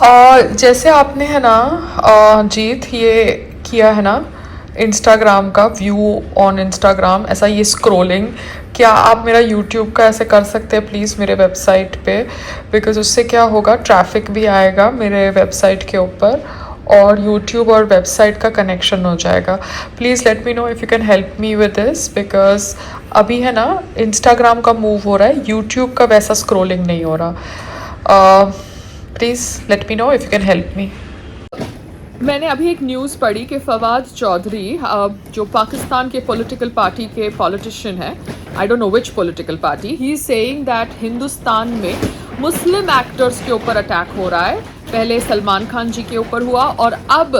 जैसे आपने है ना जीत ये किया है ना इंस्टाग्राम का व्यू ऑन इंस्टाग्राम, ऐसा ये स्क्रॉलिंग, क्या आप मेरा यूट्यूब का ऐसे कर सकते हैं प्लीज़ मेरे वेबसाइट पे? बिकॉज उससे क्या होगा, ट्रैफिक भी आएगा मेरे वेबसाइट के ऊपर और यूट्यूब और वेबसाइट का कनेक्शन हो जाएगा। Please let me know if you can help me with this, because अभी है ना इंस्टाग्राम का मूव हो रहा है, यूट्यूब का वैसा स्क्रॉलिंग नहीं हो रहा। Please let me know if you can help me. मैंने अभी एक न्यूज़ पढ़ी कि फवाद चौधरी, जो पाकिस्तान के पॉलिटिकल पार्टी के पॉलिटिशियन है, I don't know which political party, he is saying that Hindustan में मुस्लिम एक्टर्स के ऊपर अटैक हो रहा है। पहले सलमान खान जी के ऊपर हुआ और अब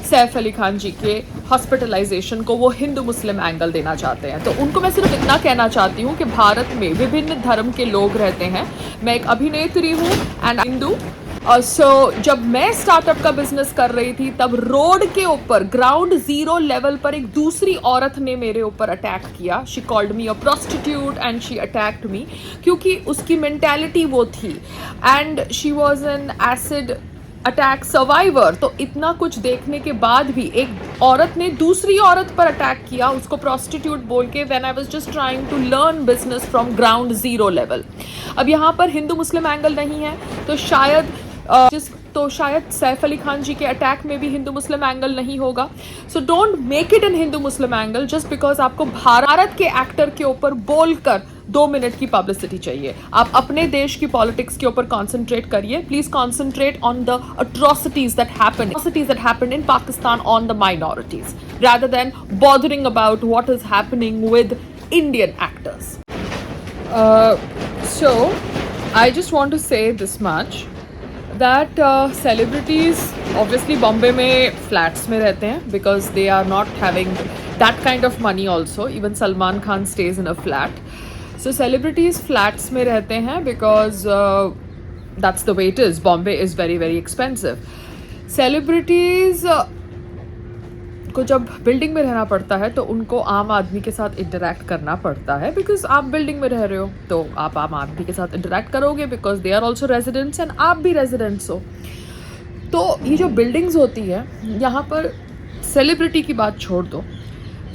सैफ अली खान जी के हॉस्पिटलाइजेशन को वो हिंदू मुस्लिम एंगल देना चाहते हैं। तो उनको मैं सिर्फ इतना कहना चाहती हूँ कि भारत में विभिन्न धर्म के लोग रहते हैं। मैं एक अभिनेत्री हूँ एंड हिंदू। सो जब मैं स्टार्टअप का बिजनेस कर रही थी तब रोड के ऊपर ग्राउंड जीरो लेवल पर एक दूसरी औरत ने मेरे ऊपर अटैक किया। She called me a prostitute and she attacked me, क्योंकि उसकी मेंटालिटी वो थी and she was an acid attack survivor. तो इतना कुछ देखने के बाद भी एक औरत ने दूसरी औरत पर अटैक किया, उसको प्रोस्टिट्यूट बोल के, when I was just trying to learn business from ground zero level. अब यहाँ पर हिंदू मुस्लिम एंगल नहीं है तो शायद सैफ अली खान जी के अटैक में भी हिंदू मुस्लिम एंगल नहीं होगा। So don't make it in Hindu Muslim angle just because आपको भारत के एक्टर के ऊपर बोलकर 2 मिनट की पब्लिसिटी चाहिए। आप अपने देश की पॉलिटिक्स के ऊपर कॉन्सेंट्रेट करिए। Please concentrate on the atrocities that happened in Pakistan on the minorities rather than bothering about what is happening with Indian actors. So I just want to say this much that celebrities obviously Bombay में flats में रहते हैं because they are not having that kind of money also. Even Salman Khan stays in a flat. So celebrities flats में रहते हैं because that's the way it is. Bombay is very very expensive. Celebrities को जब building में रहना पड़ता है तो उनको आम आदमी के साथ इंटरेक्ट करना पड़ता है, बिकॉज आप बिल्डिंग में रह रहे हो तो आप आम आदमी के साथ इंटरेक्ट करोगे because they are also residents and आप भी रेजिडेंट्स हो। तो ये जो बिल्डिंग्स होती है यहाँ पर, सेलिब्रिटी की बात छोड़ दो,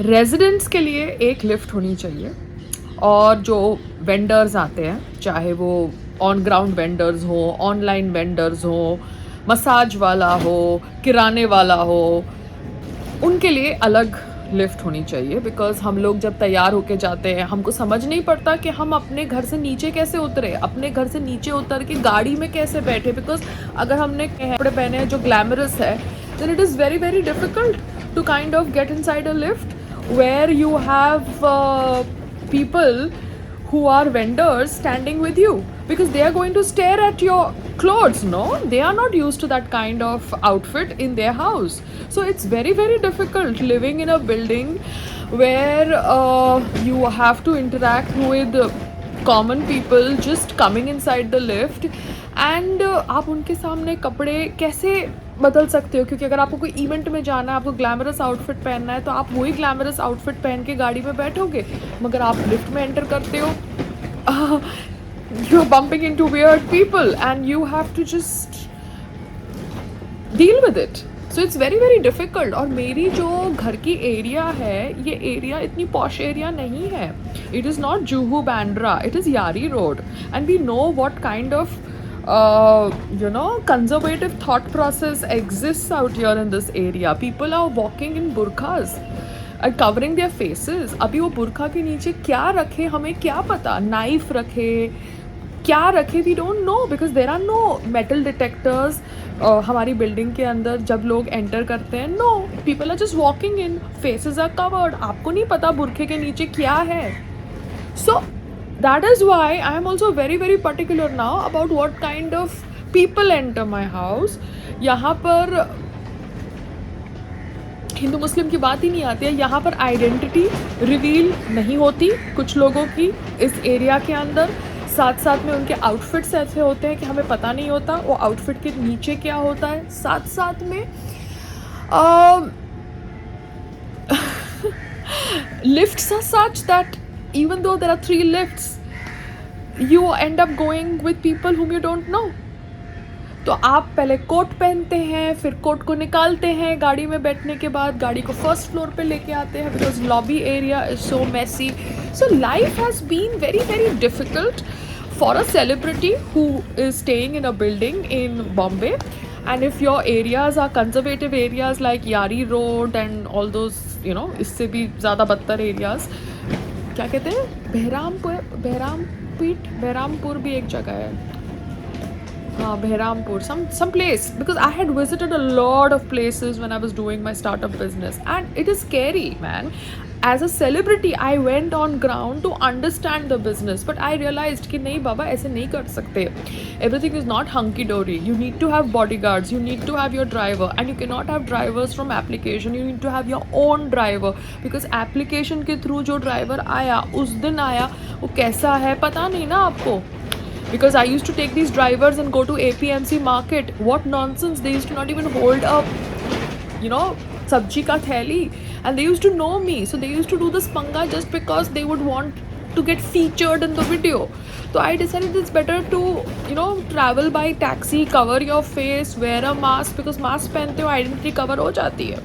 रेजिडेंट्स के लिए एक लिफ्ट होनी चाहिए। और जो वेंडर्स आते हैं, चाहे वो ऑन ग्राउंड वेंडर्स हो, ऑनलाइन वेंडर्स हो, मसाज वाला हो, किराने वाला हो, उनके लिए अलग लिफ्ट होनी चाहिए। बिकॉज हम लोग जब तैयार होके जाते हैं हमको समझ नहीं पड़ता कि हम अपने घर से नीचे कैसे उतरे, अपने घर से नीचे उतर के गाड़ी में कैसे बैठे। बिकॉज अगर हमने कपड़े पहने हैं जो ग्लैमरस है, then it is very very difficult to kind of get inside a lift where you have people who are vendors standing with you, because they are going to stare at your clothes. No, they are not used to that kind of outfit in their house. So it's very very difficult living in a building where you have to interact with common people just coming inside the lift and आप उनके सामने कपड़े कैसे बदल सकते हो? क्योंकि अगर आपको कोई इवेंट में जाना है, आपको ग्लैमरस आउटफिट पहनना है, तो आप वही ग्लैमरस आउटफिट पहन के गाड़ी में बैठोगे। मगर आप लिफ्ट में एंटर करते हो, you are bumping into weird people and you have to just deal with it. So it's very very difficult. और मेरी जो घर की एरिया है, ये एरिया इतनी पॉश एरिया नहीं है। It is not Juhu Bandra, it is Yari road and we know what kind of conservative thought process exists out here in this area. People are walking in burqas and covering their faces. अभी वो बुरखा के नीचे क्या रखे हमें क्या पता, नाइफ रखे, क्या रखे, we don't know because there are no metal detectors हमारी बिल्डिंग के अंदर जब लोग एंटर करते हैं। no, people are just walking in, faces are covered, आपको नहीं पता बुरखे के नीचे क्या है। So that is why I am also very very particular now about what kind of people enter my house. यहाँ पर हिंदू मुस्लिम की बात ही नहीं आती है। यहाँ पर आइडेंटिटी रिवील नहीं होती कुछ लोगों की इस एरिया के अंदर। साथ साथ में उनके आउटफिट्स ऐसे होते हैं कि हमें पता नहीं होता वो आउटफिट के नीचे क्या होता है। साथ साथ में lifts are such that even though there are 3 lifts, you end up going with people whom you don't know. तो आप पहले कोट पहनते हैं, फिर कोट को निकालते हैं गाड़ी में बैठने के बाद, गाड़ी को फर्स्ट फ्लोर पे लेके आते हैं because lobby area is so messy. So life has been very very difficult for a celebrity who is staying in a building in Bombay. And if your areas are conservative areas like Yari Road and all those, you know, इससे भी ज़्यादा बदतर areas, क्या कहते हैं, बहरामपुर भी एक जगह है, हाँ Behrampur, some place, because I had visited a lot of places when I was doing my startup business and it is scary, man. As a celebrity I went on ground to understand the business, but I realized कि नहीं बाबा ऐसे नहीं कर सकते. Everything is not hunky dory. You need to have bodyguards, you need to have your driver, and you cannot have drivers from application. You need to have your own driver, because application के through जो driver आया उस दिन आया वो कैसा है पता नहीं ना आपको. Because I used to take these drivers and go to APMC market. What nonsense! They used to not even hold up, you know, sabji ka theli, and they used to know me. So they used to do this panga just because they would want to get featured in the video. So I decided it's better to, you know, travel by taxi, cover your face, wear a mask, because mask पहनते हो identity cover हो जाती है.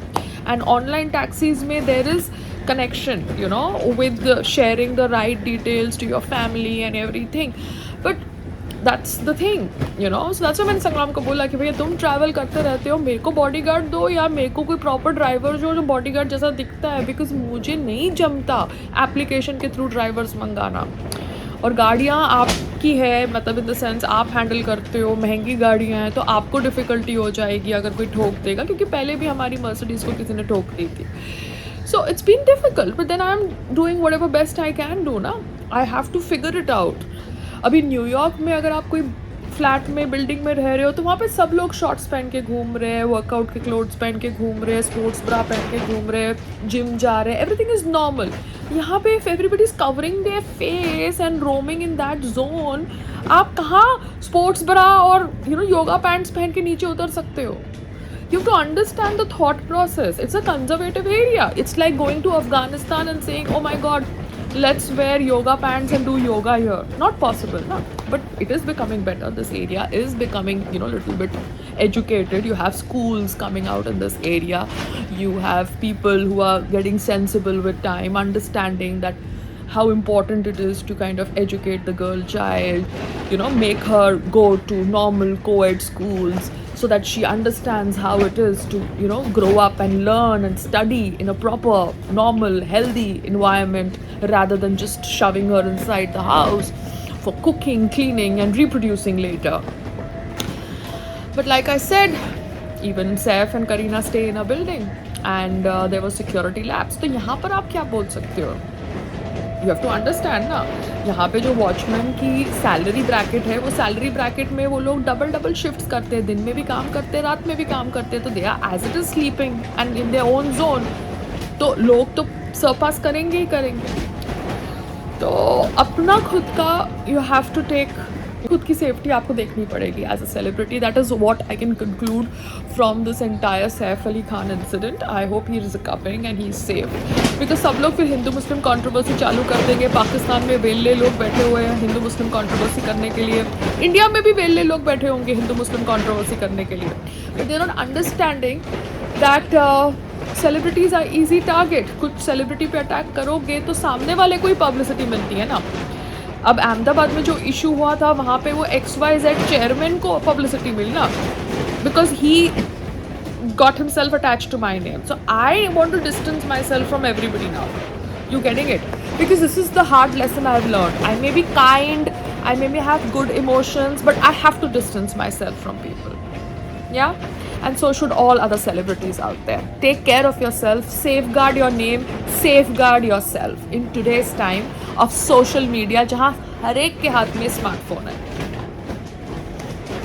And online taxis में there is connection, you know, with sharing the right details to your family and everything. But that's the thing, you know. So that's why मैंने संग्राम को बोला कि भैया तुम ट्रैवल करते रहते हो, मेरे को बॉडीगार्ड दो या मेरे को कोई प्रॉपर ड्राइवर जो बॉडीगार्ड जैसा दिखता है, बिकॉज मुझे नहीं जमता एप्लीकेशन के थ्रू ड्राइवर्स मंगाना. और गाड़ियाँ आपकी है, मतलब इन द सेंस आप हैंडल करते हो, महंगी गाड़ियाँ हैं तो आपको डिफ़िकल्टी हो जाएगी अगर कोई ठोक देगा, क्योंकि पहले भी हमारी मर्सिडीज़ को किसी ने ठोक दी थी. So it's been difficult, but then I am doing whatever best I can do ना. I have to figure it out. अभी न्यूयॉर्क में अगर आप कोई फ्लैट में बिल्डिंग में रह रहे हो तो वहाँ पे सब लोग शॉर्ट्स पहन के घूम रहे हैं, वर्कआउट के क्लोथ्स पहन के घूम रहे हैं, स्पोर्ट्स ब्रा पहन के घूम रहे हैं, जिम जा रहे हैं, एवरीथिंग इज़ नॉर्मल. यहाँ पे if everybody is covering their face and roaming in that zone, आप कहाँ स्पोर्ट्स ब्रा और यू नो योगा पैंट्स पहन के नीचे उतर सकते हो? You have to understand the thought process. It's a conservative area. It's like going to Afghanistan and saying, oh my god, let's wear yoga pants and do yoga here. Not possible, no? But it is becoming better. This area is becoming, you know, a little bit educated. You have schools coming out in this area. You have people who are getting sensible with time, understanding that how important it is to kind of educate the girl child, you know, make her go to normal co-ed schools, so that she understands how it is to, you know, grow up and learn and study in a proper, normal, healthy environment, rather than just shoving her inside the house for cooking, cleaning and reproducing later. But like I said, even Saif and Kareena stay in a building and there was security lapse. तो यहाँ पर आप क्या बोल सकते हो? You have to understand ना, यहाँ पे जो वॉचमैन की सैलरी ब्रैकेट है, वो सैलरी ब्रैकेट में वो लोग डबल शिफ्ट्स करते हैं, दिन में भी काम करते हैं, रात में भी काम करते हैं, तो they are as it is sleeping and in their own zone. तो लोग तो सरपास करेंगे ही करेंगे. तो अपना खुद का यू हैव टू टेक, खुद की सेफ्टी आपको देखनी पड़ेगी as a celebrity. That is what I can conclude from this entire Saif Ali Khan incident. I hope he is recovering and he is safe, because सब लोग फिर हिंदू मुस्लिम कंट्रोवर्सी चालू कर देंगे. पाकिस्तान में वेल्ले लोग बैठे हुए हैं हिंदू मुस्लिम कंट्रोवर्सी करने के लिए, इंडिया में भी वेल्ले लोग बैठे होंगे हिंदू मुस्लिम कंट्रोवर्सी करने के लिए. But they are not understanding that celebrities are easy target. कुछ सेलिब्रिटी पे अटैक करोगे तो सामने वाले को ही पब्लिसिटी मिलती है ना. अब अहमदाबाद में जो इशू हुआ था वहाँ पे वो XYZ चेयरमैन को पब्लिसिटी मिली ना, because he got himself attached to my name. So I want to distance myself from everybody now. You getting it? Because this is the hard lesson I've learned. I may be kind, I may have good emotions, but I have to distance myself from people. Yeah? And so should all other celebrities out there. Take care of yourself, safeguard your name, safeguard yourself in today's time of social media, जहाँ हर एक के हाथ में smartphone है.